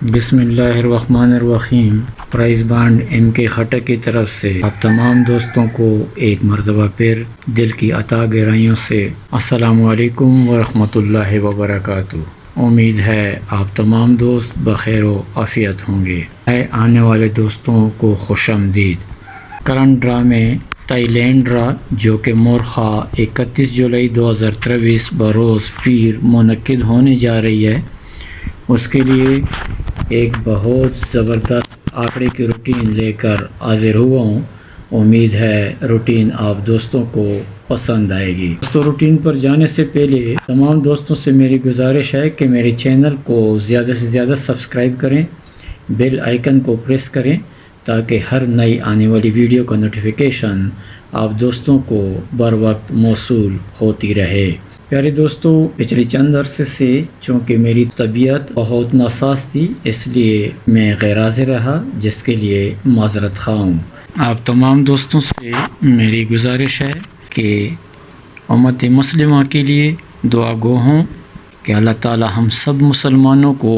بسم اللہ الرحمن الرحیم۔ پرائز بانڈ ایم کے خٹک کی طرف سے آپ تمام دوستوں کو ایک مرتبہ پھر دل کی عطا گہرائیوں سے السلام علیکم ورحمۃ اللہ وبرکاتہ۔ امید ہے آپ تمام دوست بخیر و عافیت ہوں گے۔ آنے والے دوستوں کو خوش آمدید۔ کرنٹ ڈرامے تائی لینڈ ڈرا جو کہ مورخہ 31 جولائی 2023 بروز پیر منعقد ہونے جا رہی ہے، اس کے لیے ایک بہت زبردست آنکڑے کی روٹین لے کر حاضر ہوا ہوں۔ امید ہے روٹین آپ دوستوں کو پسند آئے گی۔ دوستوں، روٹین پر جانے سے پہلے تمام دوستوں سے میری گزارش ہے کہ میرے چینل کو زیادہ سے زیادہ سبسکرائب کریں، بیل آئیکن کو پریس کریں تاکہ ہر نئی آنے والی ویڈیو کا نوٹیفیکیشن آپ دوستوں کو بر وقت موصول ہوتی رہے۔ پیارے دوستو، پچھلے چند عرصے سے چونکہ میری طبیعت بہت ناساز تھی، اس لیے میں غیر حاضر رہا، جس کے لیے معذرت خواہ ہوں۔ آپ تمام دوستوں سے میری گزارش ہے کہ امت مسلمہ کے لیے دعا گو ہوں کہ اللہ تعالی ہم سب مسلمانوں کو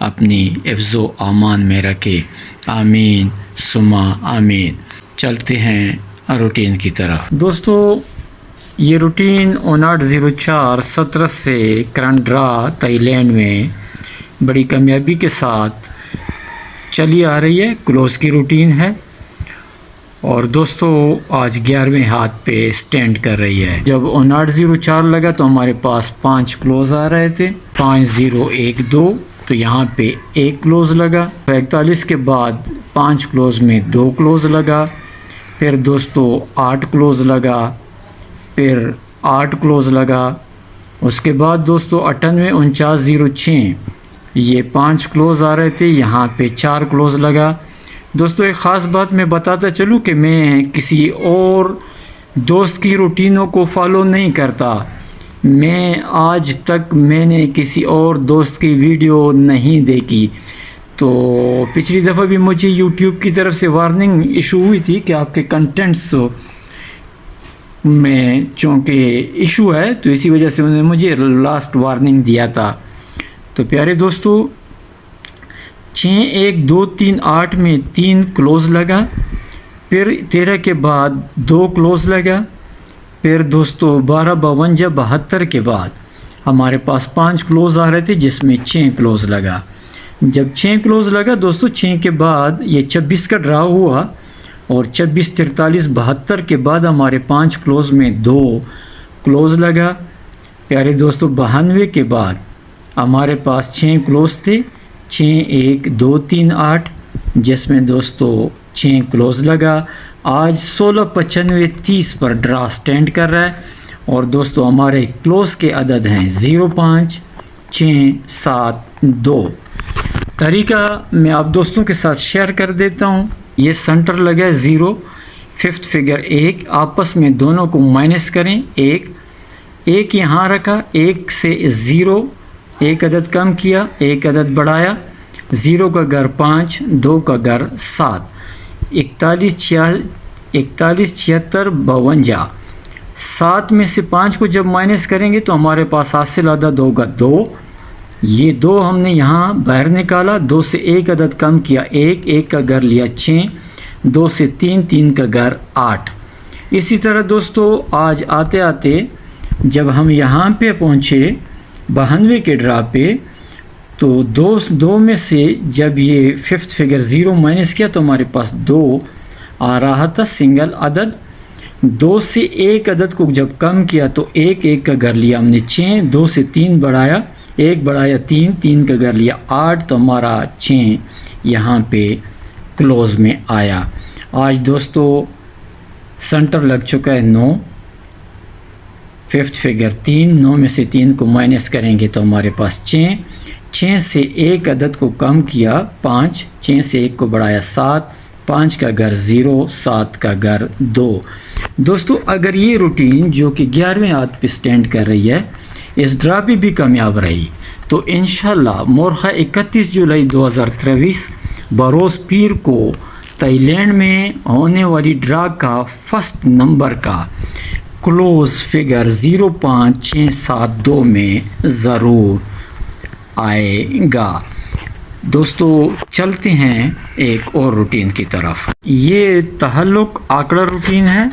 اپنی حفظ و امان میں رکھے، آمین ثم آمین۔ چلتے ہیں روٹین کی طرف۔ دوستو، یہ روٹین 59/04/17 سے کرنٹ ڈرا تائی لینڈ میں بڑی کامیابی کے ساتھ چلی آ رہی ہے، کلوز کی روٹین ہے، اور دوستو آج 11ویں ہاتھ پہ سٹینڈ کر رہی ہے۔ جب 59/04 لگا تو ہمارے پاس 5 کلوز آ رہے تھے، 5012، تو یہاں پہ 1 کلوز لگا۔ 41 کے بعد 5 کلوز میں 2 کلوز لگا، پھر دوستو 8 کلوز لگا، پھر 8 کلوز لگا۔ اس کے بعد دوستو 98 4906، یہ 5 کلوز آ رہے تھے، یہاں پہ 4 کلوز لگا۔ دوستو ایک خاص بات میں بتاتا چلوں کہ میں کسی اور دوست کی روٹینوں کو فالو نہیں کرتا۔ میں آج تک میں نے کسی اور دوست کی ویڈیو نہیں دیکھی۔ تو پچھلی دفعہ بھی مجھے یوٹیوب کی طرف سے وارننگ ایشو ہوئی تھی کہ آپ کے کنٹینٹس میں چونکہ ایشو ہے، تو اسی وجہ سے انہوں نے مجھے لاسٹ وارننگ دیا تھا۔ تو پیارے دوستو، 612338 میں 3 کلوز لگا، پھر 13 کے بعد 2 کلوز لگا، پھر دوستو 125272 کے بعد ہمارے پاس 5 کلوز آ رہے تھے، جس میں 6 کلوز لگا۔ جب 6 کلوز لگا دوستو، 6 کے بعد یہ 26 کا ڈرا ہوا، اور 264372 کے بعد ہمارے 5 کلوز میں 2 کلوز لگا۔ پیارے دوستو، 92 کے بعد ہمارے پاس 6 کلوز تھے، 61238، جس میں دوستو 6 کلوز لگا۔ آج 169530 پر ڈرا سٹینڈ کر رہا ہے، اور دوستو ہمارے کلوز کے عدد ہیں 05 6 7 2۔ طریقہ میں آپ دوستوں کے ساتھ شیئر کر دیتا ہوں۔ یہ سنٹر لگا ہے 0، 5th فگر 1، آپس میں دونوں کو مائنس کریں، 1 یہاں رکھا، 1 سے 0 ایک عدد کم کیا، 1 عدد بڑھایا، 0 کا گھر 5، 2 کا گھر 7، 41 76 52۔ 7 میں سے 5 کو جب مائنس کریں گے تو ہمارے پاس حاصل عدد ہوگا 2۔ یہ 2 ہم نے یہاں باہر نکالا، 2 سے 1 عدد کم کیا، 1 کا گھر لیا 6، 2 سے 3 کا گھر 8۔ اسی طرح دوستو آج آتے آتے جب ہم یہاں پہ پہنچے 92 کے ڈرا پہ، تو 2 میں سے جب یہ 5th فگر 0 مائنس کیا تو ہمارے پاس 2 آ رہا تھا، سنگل عدد۔ 2 سے 1 عدد کو جب کم کیا تو 1 کا گھر لیا ہم نے 6، 2 سے 3 بڑھایا، 1 بڑھایا 3 کا گھر لیا 8، تو ہمارا 6 یہاں پہ کلوز میں آیا۔ آج دوستو سنٹر لگ چکا ہے 9، 5th فگر 3، 9 میں سے 3 کو مائنس کریں گے تو ہمارے پاس 6 سے 1 عدد کو کم کیا 5، 6 سے 1 کو بڑھایا 7، 5 کا گھر 0، 7 کا گھر 2۔ دوستو اگر یہ روٹین جو کہ 11ویں ہاتھ پہ سٹینڈ کر رہی ہے، اس ڈرا پہ بھی کامیاب رہی، تو انشاءاللہ مورخہ 31 جولائی 2023 بروز پیر کو تائی لینڈ میں ہونے والی ڈرا کا فرسٹ نمبر کا کلوز فگر 05672 میں ضرور آئے گا۔ دوستو چلتے ہیں ایک اور روٹین کی طرف. یہ تحلق آنکڑا روٹین ہے.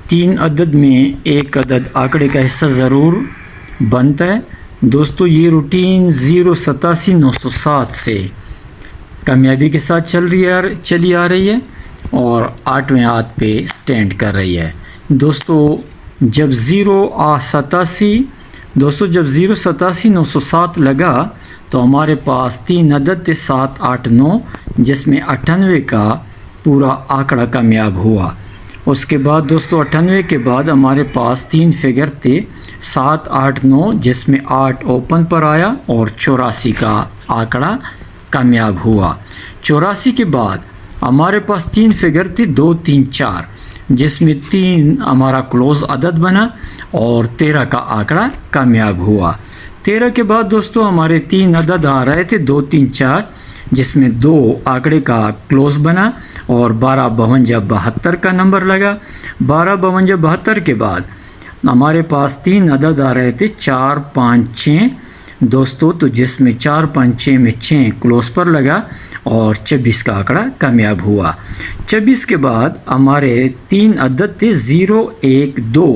3 عدد میں ایک عدد آنکڑے کا حصہ ضرور بنتا ہے. دوستو یہ روٹین 087-907 سے کامیابی کے ساتھ چلی آ رہی ہے اور 8ویں ہاتھ پہ سٹینڈ کر رہی ہے. دوستو جب 087-907 لگا تو ہمارے پاس 3 عدد تھے 7 8 9 جس میں 98 کا پورا آنکڑا کامیاب ہوا. اس کے بعد دوستو 98 کے بعد ہمارے پاس 3 فگر تھے 7 8 9 جس میں 8 اوپن پر آیا اور 84 کا آنکڑا کامیاب ہوا. 84 کے بعد ہمارے پاس 3 فگر تھے 2 3 4 جس میں 3 ہمارا کلوز عدد بنا اور 13 کا آنکڑا کامیاب ہوا. 13 کے بعد دوستو ہمارے 3 عدد آ رہے تھے 2 3 4 جس میں 2 آنکڑے کا کلوز بنا اور 12 52 72 کا نمبر لگا. 12 52 72 کے بعد ہمارے پاس 3 عدد آ رہے تھے 4 5 6 دوستو تو جس میں 4 5 6 میں 6 کلوز پر لگا اور 26 کا آنکڑا کامیاب ہوا. 26 کے بعد ہمارے 3 عدد تھے 0 1 2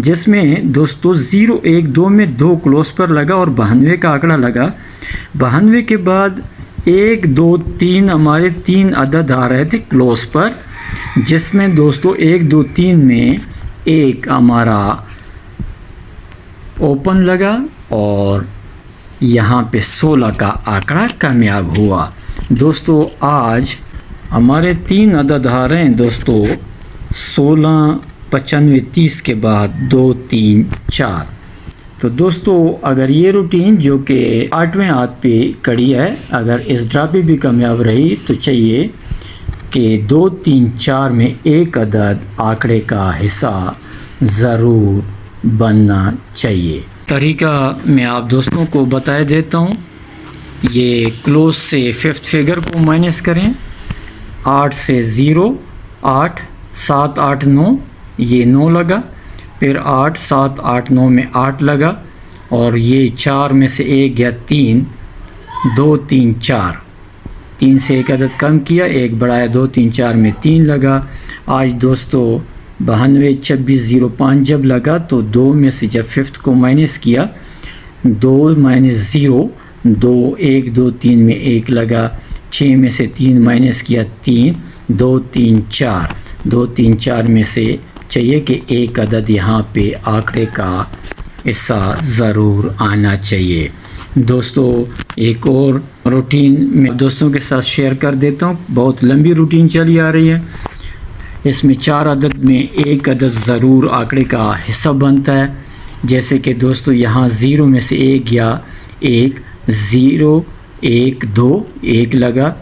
جس میں دوستو 0 1 2 میں 2 کلوز پر لگا اور 92 کا آنکڑا لگا. 92 کے بعد 1 2 3 ہمارے 3 عدد آ رہے تھے کلوز پر جس میں دوستو 1 2 3 میں 1 ہمارا اوپن لگا اور یہاں پہ 16 کا آنکڑا کامیاب ہوا. دوستو آج ہمارے 3 عدد آ رہے ہیں دوستو 16 95 30 کے بعد 2 3 4. تو دوستو اگر یہ روٹین جو کہ 8ویں ہاتھ پہ کڑی ہے اگر اس ڈرا پہ بھی کامیاب رہی تو چاہیے کہ 2 3 4 میں ایک عدد آنکڑے کا حصہ ضرور بننا چاہیے. طریقہ میں آپ دوستوں کو بتا دیتا ہوں. یہ کلوز سے 5th فگر کو مائنس کریں. 8 سے 0 8 7 8 9 یہ 9 لگا. پھر 8 7 8 9 میں 8 لگا اور یہ 4 میں سے 1 گیا 3 2 3 4 3 سے ایک عدد کم کیا 1 بڑھایا 2 3 4 میں 3 لگا. آج دوستو 92 26 05 جب لگا تو 2 میں سے جب 5th کو مائنس کیا 2 - 0 2 1 2 3 میں 1 لگا. 6 میں سے 3 مائنس کیا 3 2 3 4 2 3 4 میں سے چاہیے کہ ایک عدد یہاں پہ آنکڑے کا حصہ ضرور آنا چاہیے. دوستو ایک اور روٹین میں دوستوں کے ساتھ شیئر کر دیتا ہوں. بہت لمبی روٹین چلی آ رہی ہے. اس میں 4 عدد میں ایک عدد ضرور آنکڑے کا حصہ بنتا ہے. جیسے کہ دوستو یہاں 0 میں سے 1 گیا 1 0 1 2 1 لگا.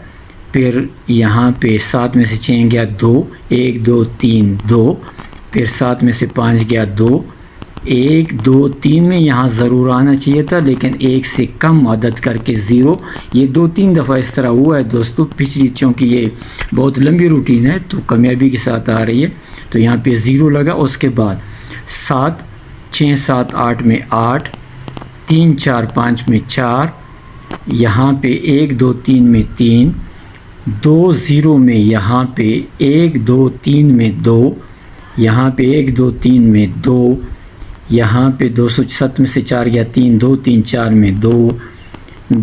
پھر یہاں پہ 7 میں سے 6 گیا 2 1 2 3 2. پھر 7 میں سے 5 گیا 2 1 2 3 میں یہاں ضرور آنا چاہیے تھا لیکن 1 سے کم عدد کر کے 0. یہ 2 3 دفعہ اس طرح ہوا ہے دوستو پچھلی چونکہ یہ بہت لمبی روٹین ہے تو کامیابی کے ساتھ آ رہی ہے. تو یہاں پہ 0 لگا. اس کے بعد 7 6 7 8 میں 8 3 4 5 میں 4 یہاں پہ 1 2 3 میں 3 2 0 میں یہاں پہ 1 2 3 میں 2 یہاں پہ 1 2 3 میں 2 یہاں پہ 207 میں سے 4 گیا 3 2 3 4 میں 2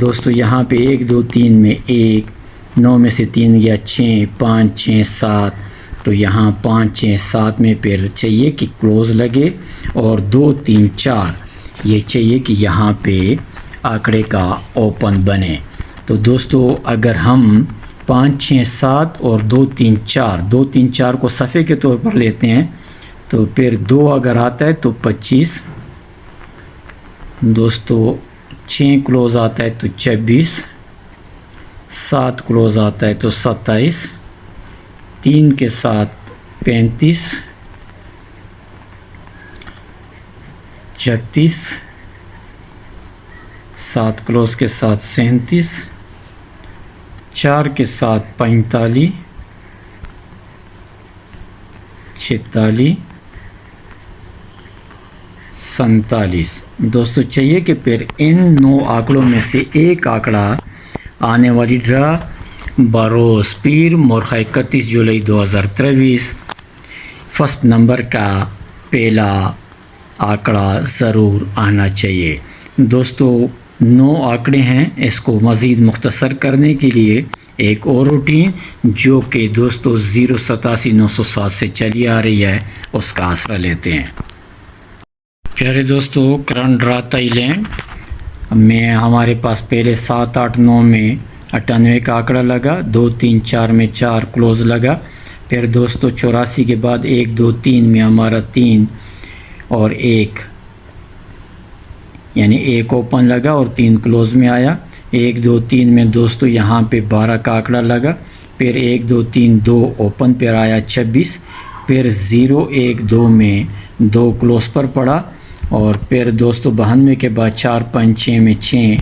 دوستو یہاں پہ 1 2 3 میں 1 9 میں سے 3 گیا 6 5 6 7 تو یہاں 5 6 7 میں پھر چاہیے کہ کلوز لگے اور 2 3 4 یہ چاہیے کہ یہاں پہ آنکڑے کا اوپن بنے. تو دوستو اگر ہم 5 6 7 اور 2 3 4 2 3 4 کو صفحے کے طور پر لیتے ہیں تو پھر 2 اگر آتا ہے تو 25 دوستو 6 کلوز آتا ہے تو 26 7 کلوز آتا ہے تو 27 3 کے ساتھ 35 36 7 کلوز کے ساتھ 37 4 کے ساتھ 45 46 47 دوستو چاہیے کہ پھر ان 9 آنکڑوں میں سے ایک آنکڑا آنے والی ڈرا بروز پیر مورخہ 31 جولائی 2023 فرسٹ نمبر کا پہلا آنکڑا ضرور آنا چاہیے۔ دوستو 9 آنکڑے ہیں، اس کو مزید مختصر کرنے کے لیے ایک اور روٹین جو کہ دوستو 087-907 سے چلی آ رہی ہے اس کا آسرا لیتے ہیں۔ پیارے دوستو کرنٹ ڈرا تائیلینڈ میں ہمارے پاس پہلے 7 8 9 میں 98 کا آنکڑا لگا، 2 3 4 میں 4 کلوز لگا، پھر دوستو 84 کے بعد 1 2 3 میں ہمارا 3 اور 1 یعنی 1 اوپن لگا اور 3 کلوز میں آیا، 1 2 3 میں دوستو یہاں پہ 12 کا آنکڑا لگا، پھر 1 2 3 2 اوپن پر آیا 26، پھر 0 1 2 میں 2 کلوز پر پڑا، اور پھر دوستو 92 کے بعد 4 5 6 میں 6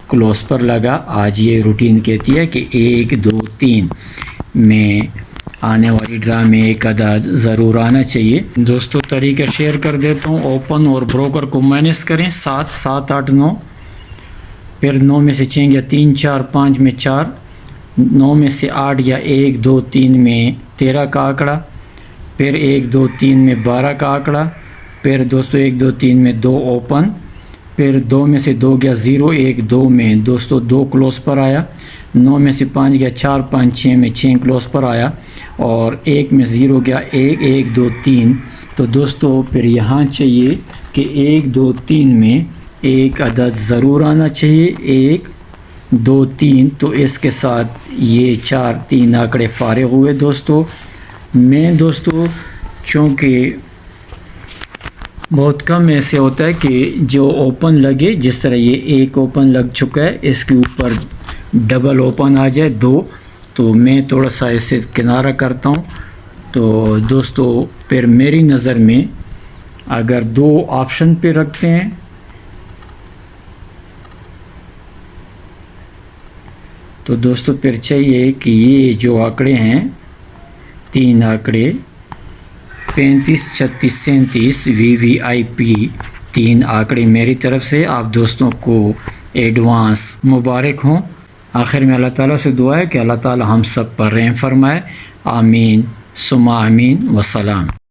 کلوز پر لگا۔ آج یہ روٹین کہتی ہے کہ 1 2 3 میں آنے والی ڈرا میں ایک عدد ضرور آنا چاہیے۔ دوستو طریقہ شیئر کر دیتا ہوں، اوپن اور بروکر کو مائنس کریں، 7 7 8 9، پھر 9 میں سے 6 یا 3 4 5 میں 4، 9 میں سے 8 یا 1 2 3 میں 13 کا آنکڑا، پھر 1 2 3 میں 12 کا آنکڑا، پھر دوستو 1 2 3 میں 2 اوپن، پھر 2 میں سے 2 گیا 0 1 2 میں دوستو 2 کلوز پر آیا، 9 میں سے 5 گیا 4 5 6 میں 6 کلوز پر آیا، اور 1 میں 0 گیا 1 1 2 3۔ تو دوستو پھر یہاں چاہیے کہ 1 2 3 میں ایک عدد ضرور آنا چاہیے، 1 2 3۔ تو اس کے ساتھ یہ 4 3 آنکڑے فارغ ہوئے۔ دوستو میں دوستو چونکہ بہت کم ایسے ہوتا ہے کہ جو اوپن لگے، جس طرح یہ 1 اوپن لگ چکا ہے، اس کے اوپر ڈبل اوپن آ جائے 2، تو میں تھوڑا سا اسے کنارہ کرتا ہوں۔ تو دوستو پھر میری نظر میں اگر 2 آپشن پہ رکھتے ہیں تو دوستو پھر چاہیے کہ یہ جو آنکڑے ہیں 3 آنکڑے 35 36 37 VVIP 3 آنکڑے میری طرف سے آپ دوستوں کو ایڈوانس مبارک ہوں۔ آخر میں اللہ تعالیٰ سے دعا ہے کہ اللہ تعالیٰ ہم سب پر رحم فرمائے، آمین ثم آمین، وسلام۔